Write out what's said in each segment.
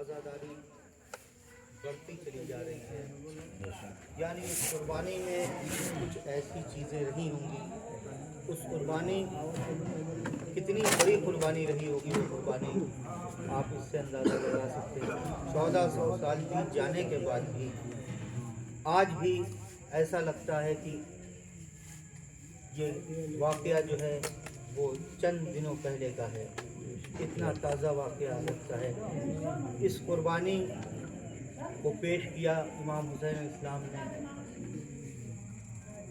आज़ादारी बढ़ती चली जा रही है। यानी उस कुर्बानी में कुछ ऐसी चीज़ें रही होंगी, उस कुर्बानी कितनी बड़ी कुर्बानी रही होगी, वो कुर्बानी आप इससे अंदाज़ा लगा सकते हैं। 1400 साल बीत जाने के बाद भी आज भी ऐसा लगता है कि ये वाक़या जो है वो चंद दिनों पहले का है, इतना ताज़ा वाक़या लगता है। इस कुर्बानी को पेश किया इमाम हुसैन इस्लाम ने,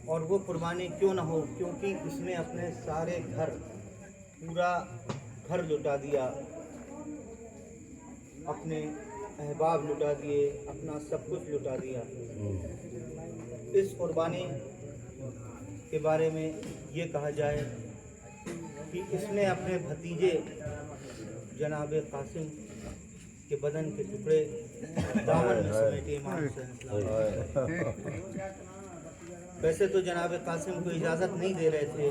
और वो कुर्बानी क्यों ना हो, क्योंकि इसमें अपने सारे घर, पूरा घर लुटा दिया, अपने अहबाब लुटा दिए, अपना सब कुछ लुटा दिया। इस कुर्बानी के बारे में ये कहा जाए कि इसने अपने भतीजे जनाब कासिम के बदन के टुकड़े दामन में समेटे इमाम हुसैन इस्लाम। वैसे तो जनाब कासिम को इजाज़त नहीं दे रहे थे,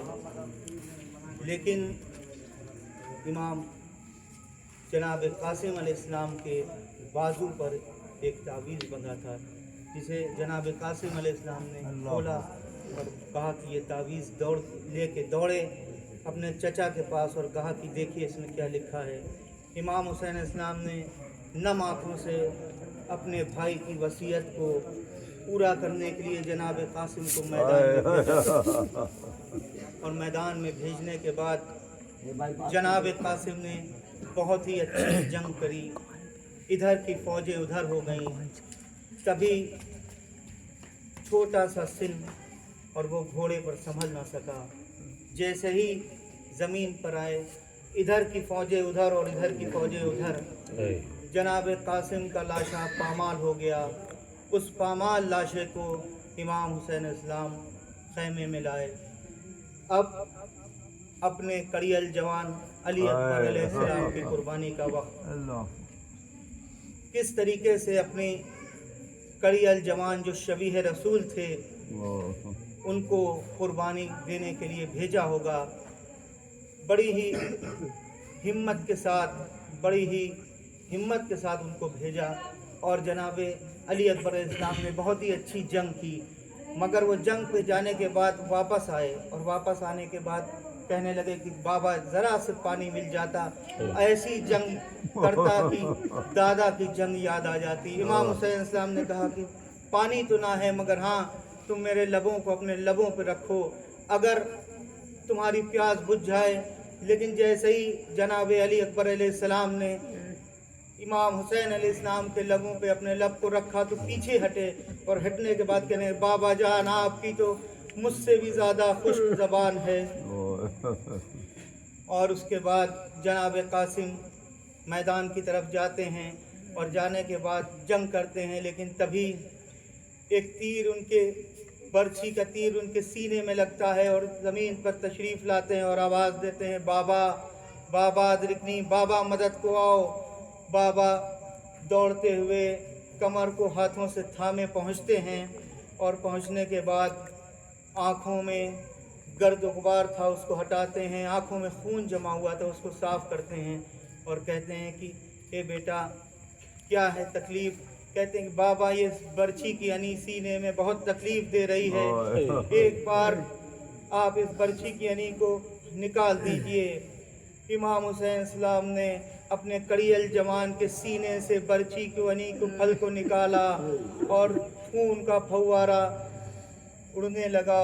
लेकिन इमाम जनाब कासिम अलैहिस्सलाम के बाजू पर एक तावीज़ बंधा था, जिसे जनाब कासिम अलैहिस्सलाम ने खोला और कहा कि ये तावीज़ दौड़े अपने चचा के पास और कहा कि देखिए इसमें क्या लिखा है। इमाम हुसैन इस्लाम ने नम आँखों से अपने भाई की वसीयत को पूरा करने के लिए जनाब कासिम को मैदान में भेजा, और मैदान में भेजने के बाद जनाब कासिम ने बहुत ही अच्छी जंग करी। इधर की फ़ौजें उधर हो गईं, तभी छोटा सा सिन और वो घोड़े पर संभल ना सका। जैसे ही ज़मीन पर आए, इधर की फ़ौजें उधर और इधर की फ़ौजें उधर, जनाब कासिम का लाशा पामाल हो गया। उस पामाल लाशे को इमाम हुसैन इस्लाम खैमे में लाए। अब अपने कड़ियल जवान अली अकबर अलैहिस्सलाम की कुर्बानी का वक्त, किस तरीके से अपने कड़ियल जवान जो शबीह रसूल थे उनको कुर्बानी देने के लिए भेजा होगा। बड़ी ही हिम्मत के साथ उनको भेजा, और जनाब अली अकबर इस्लाम ने बहुत ही अच्छी जंग की। मगर वो जंग पे जाने के बाद वापस आए, और वापस आने के बाद कहने लगे कि बाबा ज़रा से पानी मिल जाता, ऐसी जंग करता कि दादा की जंग याद आ जाती। इमाम हुसैन इस्लाम ने कहा कि पानी तो ना है, मगर हाँ तुम मेरे लबों को अपने लबों पर रखो, अगर तुम्हारी प्यास बुझ जाए। लेकिन जैसे ही जनाब अली अकबर अलैहिस्सलाम ने इमाम हुसैन अलैहिस्सलाम के लबों पे अपने लब को रखा तो पीछे हटे, और हटने के बाद कहने बाबा जान आपकी तो मुझसे भी ज़्यादा खुश्क ज़बान है। और उसके बाद जनाब कासिम मैदान की तरफ जाते हैं, और जाने के बाद जंग करते हैं। लेकिन तभी एक तीर, उनके बर्छी का तीर उनके सीने में लगता है, और ज़मीन पर तशरीफ़ लाते हैं और आवाज़ देते हैं बाबा बाबा अदरिकनी, बाबा मदद को आओ। बाबा दौड़ते हुए कमर को हाथों से थामे पहुंचते हैं, और पहुंचने के बाद आँखों में गर्द गुबार था उसको हटाते हैं, आँखों में खून जमा हुआ था उसको साफ़ करते हैं, और कहते हैं कि ए बेटा क्या है तकलीफ़। कहते हैं कि बाबा ये बर्छी की अनी सीने में बहुत तकलीफ़ दे रही है, एक बार आप इस बर्छी की अनी को निकाल दीजिए। इमाम हुसैन इस्लाम ने अपने कड़ियल जवान के सीने से बर्छी की अनी को फल को निकाला, और खून का फव्वारा उड़ने लगा,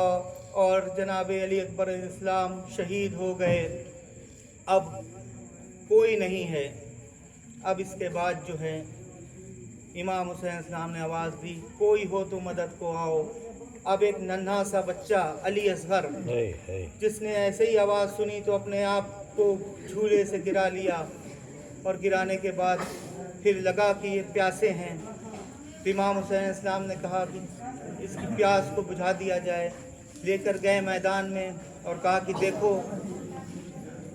और जनाब अली अकबर इस्लाम शहीद हो गए। अब कोई नहीं है। अब इसके बाद जो है इमाम हुसैन इस्लाम ने आवाज़ दी कोई हो तो मदद को आओ। अब एक नन्हा सा बच्चा अली असगर, जिसने ऐसे ही आवाज़ सुनी तो अपने आप को झूले से गिरा लिया, और गिराने के बाद फिर लगा कि ये प्यासे हैं। इमाम हुसैन इस्लाम ने कहा कि इसकी प्यास को बुझा दिया जाए। लेकर गए मैदान में और कहा कि देखो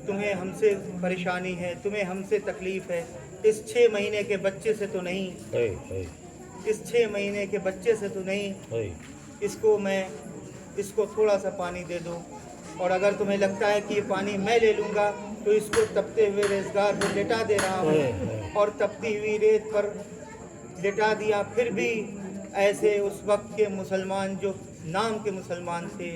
तुम्हें हमसे परेशानी है, तुम्हें हमसे तकलीफ़ है, इस 6 महीने के बच्चे से तो नहीं, इस 6 महीने के बच्चे से तो नहीं, इसको थोड़ा सा पानी दे दो, और अगर तुम्हें लगता है कि ये पानी मैं ले लूँगा تو اس کو تپتے ہوئے ریزگار پر لٹا دے رہا ہوں، اور تپتی ہوئی ریت پر لٹا دیا۔ پھر بھی ایسے اس وقت کے مسلمان جو نام کے مسلمان تھے،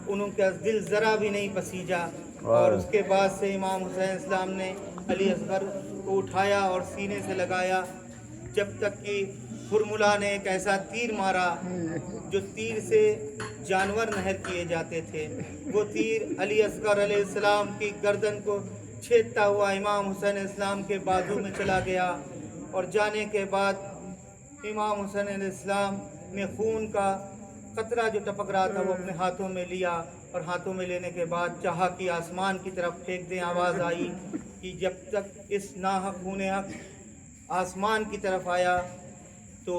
انہوں کا دل ذرا بھی نہیں پسیجا، اور اس کے بعد سے امام حسین السلام نے علی اصغر کو اٹھایا اور سینے سے لگایا، جب تک کہ ہرملا نے ایک ایسا تیر مارا جو تیر سے جانور نہر کیے جاتے تھے، وہ تیر علی اصغر علیہ السلام کی گردن کو چھیدتا ہوا امام حسین السلام کے بازو میں چلا گیا، اور جانے کے بعد امام حسین علیہ السلام نے خون کا قطرہ جو ٹپک رہا تھا وہ اپنے ہاتھوں میں لیا، اور ہاتھوں میں لینے کے بعد چاہا کہ آسمان کی طرف پھینک دیں۔ آواز آئی کہ جب تک اس ناحق خون حق آسمان کی طرف آیا تو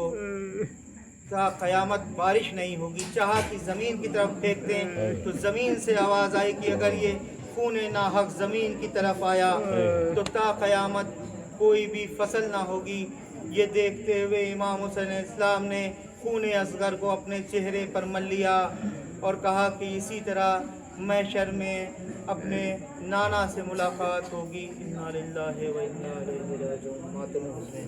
تا قیامت بارش نہیں ہوگی۔ چاہا کہ زمین کی طرف پھینک دیں تو زمین سے آواز آئی کہ اگر یہ خون ناحق زمین کی طرف آیا تو تا قیامت کوئی بھی فصل نہ ہوگی۔ یہ دیکھتے ہوئے امام حسین السلام نے خون اصغر کو اپنے چہرے پر مل لیا اور کہا کہ اسی طرح محشر میں اپنے نانا سے ملاقات ہوگی۔ انا للہ و انا الیہ راجعون۔ ماتم حسین۔